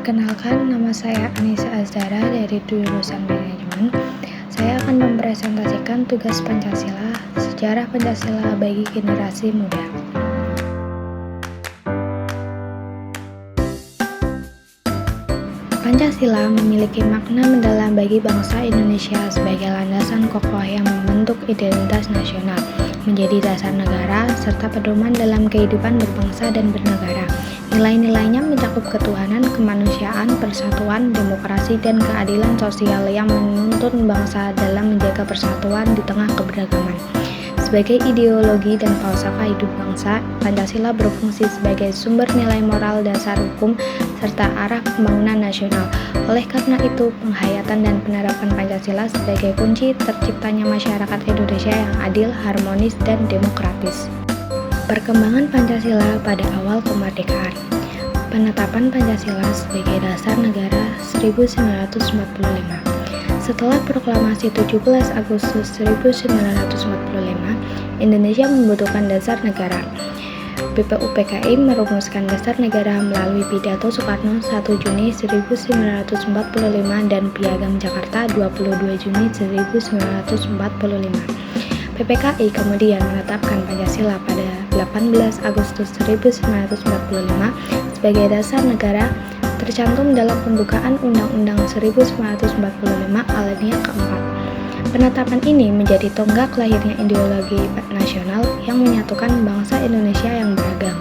Perkenalkan, nama saya Anissa Azdara dari jurusan Manajemen. Saya akan mempresentasikan tugas Pancasila, sejarah Pancasila bagi generasi muda. Pancasila memiliki makna mendalam bagi bangsa Indonesia sebagai landasan kokoh yang membentuk identitas nasional, menjadi dasar negara, serta pedoman dalam kehidupan berbangsa dan bernegara. Nilai-nilainya mencakup ketuhanan, kemanusiaan, persatuan, demokrasi, dan keadilan sosial yang menuntun bangsa dalam menjaga persatuan di tengah keberagaman. Sebagai ideologi dan falsafah hidup bangsa, Pancasila berfungsi sebagai sumber nilai moral, dasar hukum, serta arah pembangunan nasional. Oleh karena itu, penghayatan dan penerapan Pancasila sebagai kunci terciptanya masyarakat Indonesia yang adil, harmonis, dan demokratis. Perkembangan Pancasila pada awal kemerdekaan. Penetapan Pancasila sebagai dasar negara 1945. Setelah proklamasi 17 Agustus 1945, Indonesia membutuhkan dasar negara. BPUPKI merumuskan dasar negara melalui pidato Soekarno 1 Juni 1945 dan Piagam Jakarta 22 Juni 1945. PPKI kemudian menetapkan Pancasila pada 18 Agustus 1945 sebagai dasar negara, tercantum dalam pembukaan Undang-Undang 1945 alinea keempat. Penetapan ini menjadi tonggak lahirnya ideologi nasional yang menyatukan bangsa Indonesia yang beragam.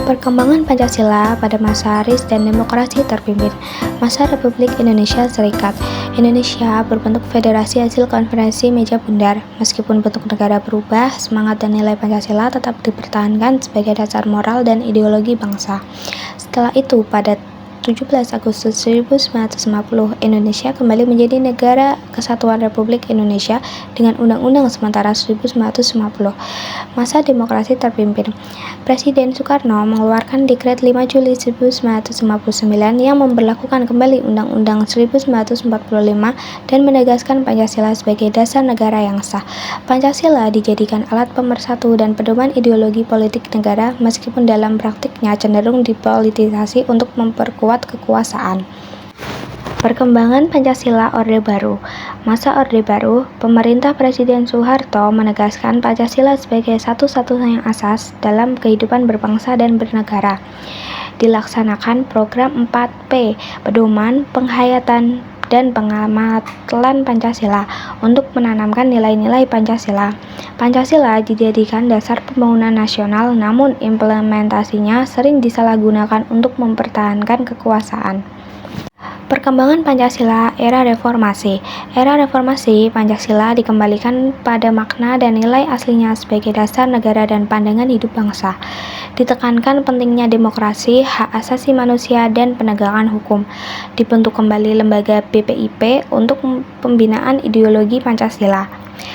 Perkembangan Pancasila pada masa RIS dan demokrasi terpimpin masa Republik Indonesia Serikat. Indonesia berbentuk federasi hasil konferensi meja bundar. Meskipun bentuk negara berubah, semangat dan nilai Pancasila tetap dipertahankan sebagai dasar moral dan ideologi bangsa. Setelah itu, pada 17 Agustus 1950, Indonesia kembali menjadi Negara Kesatuan Republik Indonesia dengan Undang-Undang Sementara 1950. Masa demokrasi terpimpin. Presiden Soekarno mengeluarkan Dekret 5 Juli 1959 yang memberlakukan kembali Undang-Undang 1945 dan menegaskan Pancasila sebagai dasar negara yang sah. Pancasila dijadikan alat pemersatu dan pedoman ideologi politik negara, meskipun dalam praktiknya cenderung dipolitisasi untuk memperkuat kekuasaan. Perkembangan Pancasila Orde Baru. Masa Orde Baru, pemerintah Presiden Soeharto menegaskan Pancasila sebagai satu-satunya asas dalam kehidupan berbangsa dan bernegara. Dilaksanakan program 4P, pedoman, penghayatan, dan pengamatan Pancasila untuk menanamkan nilai-nilai Pancasila. Pancasila dijadikan dasar pembangunan nasional, namun implementasinya sering disalahgunakan untuk mempertahankan kekuasaan. Perkembangan Pancasila era reformasi. Era reformasi, Pancasila dikembalikan pada makna dan nilai aslinya sebagai dasar negara dan pandangan hidup bangsa. Ditekankan pentingnya demokrasi, hak asasi manusia, dan penegakan hukum. Dibentuk kembali lembaga BPIP untuk pembinaan ideologi Pancasila.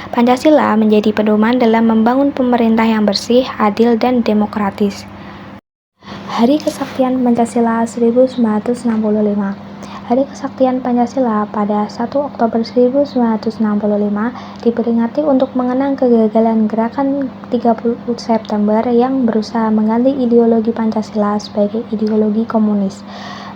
Pancasila menjadi pedoman dalam membangun pemerintah yang bersih, adil, dan demokratis. Hari Kesaktian Pancasila 1965. Hari Kesaktian Pancasila pada 1 Oktober 1965 diperingati untuk mengenang kegagalan gerakan 30 September yang berusaha mengganti ideologi Pancasila sebagai ideologi komunis,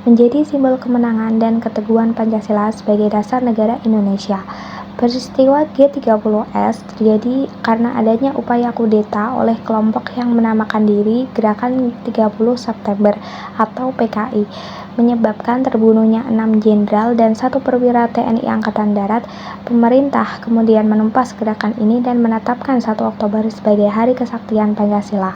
menjadi simbol kemenangan dan keteguhan Pancasila sebagai dasar negara Indonesia. Peristiwa G30S terjadi karena adanya upaya kudeta oleh kelompok yang menamakan diri Gerakan 30 September atau PKI, menyebabkan terbunuhnya 6 jenderal dan 1 perwira TNI Angkatan Darat. Pemerintah kemudian menumpas gerakan ini dan menetapkan 1 Oktober sebagai Hari Kesaktian Pancasila.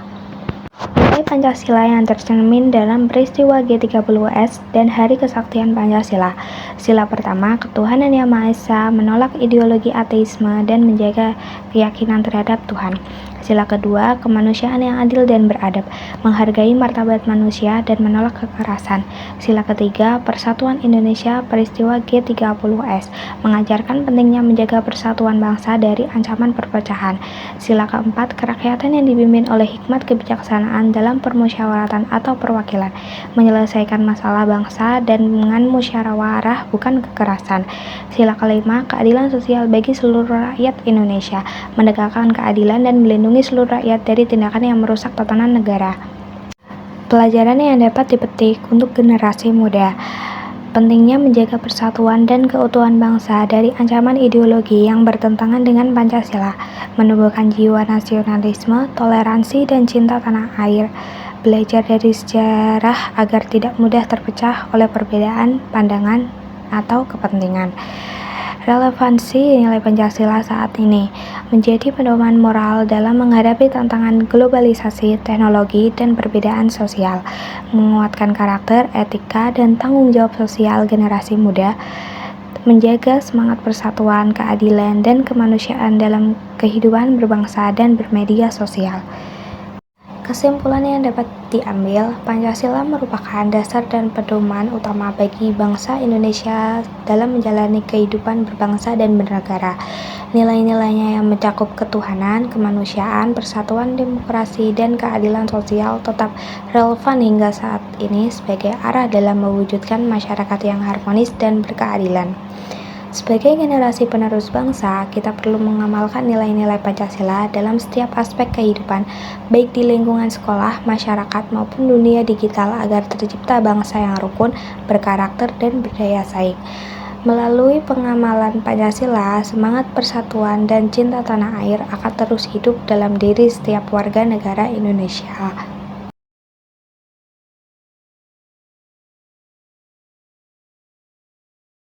Nilai Pancasila yang tercermin dalam peristiwa G30S dan Hari Kesaktian Pancasila. Sila pertama, ketuhanan yang Maha Esa, menolak ideologi ateisme dan menjaga keyakinan terhadap Tuhan. Sila kedua, kemanusiaan yang adil dan beradab, menghargai martabat manusia dan menolak kekerasan. Sila ketiga, persatuan Indonesia, peristiwa G30S, mengajarkan pentingnya menjaga persatuan bangsa dari ancaman perpecahan. Sila keempat, kerakyatan yang dipimpin oleh hikmat kebijaksanaan dalam permusyawaratan atau perwakilan, menyelesaikan masalah bangsa dan dengan musyawarah bukan kekerasan. Sila kelima, keadilan sosial bagi seluruh rakyat Indonesia, menegakkan keadilan dan melindungi seluruh rakyat dari tindakan yang merusak tatanan negara. Pelajaran yang dapat dipetik untuk generasi muda. Pentingnya menjaga persatuan dan keutuhan bangsa dari ancaman ideologi yang bertentangan dengan Pancasila, menumbuhkan jiwa nasionalisme, toleransi, dan cinta tanah air, belajar dari sejarah agar tidak mudah terpecah oleh perbedaan pandangan atau kepentingan. Relevansi nilai Pancasila saat ini menjadi pedoman moral dalam menghadapi tantangan globalisasi, teknologi, dan perbedaan sosial, menguatkan karakter, etika, dan tanggung jawab sosial generasi muda, menjaga semangat persatuan, keadilan, dan kemanusiaan dalam kehidupan berbangsa dan bermedia sosial. Kesimpulan yang dapat diambil, Pancasila merupakan dasar dan pedoman utama bagi bangsa Indonesia dalam menjalani kehidupan berbangsa dan bernegara. Nilai-nilainya yang mencakup ketuhanan, kemanusiaan, persatuan, demokrasi, dan keadilan sosial tetap relevan hingga saat ini sebagai arah dalam mewujudkan masyarakat yang harmonis dan berkeadilan. Sebagai generasi penerus bangsa, kita perlu mengamalkan nilai-nilai Pancasila dalam setiap aspek kehidupan, baik di lingkungan sekolah, masyarakat, maupun dunia digital agar tercipta bangsa yang rukun, berkarakter, dan berdaya saing. Melalui pengamalan Pancasila, semangat persatuan dan cinta tanah air akan terus hidup dalam diri setiap warga negara Indonesia.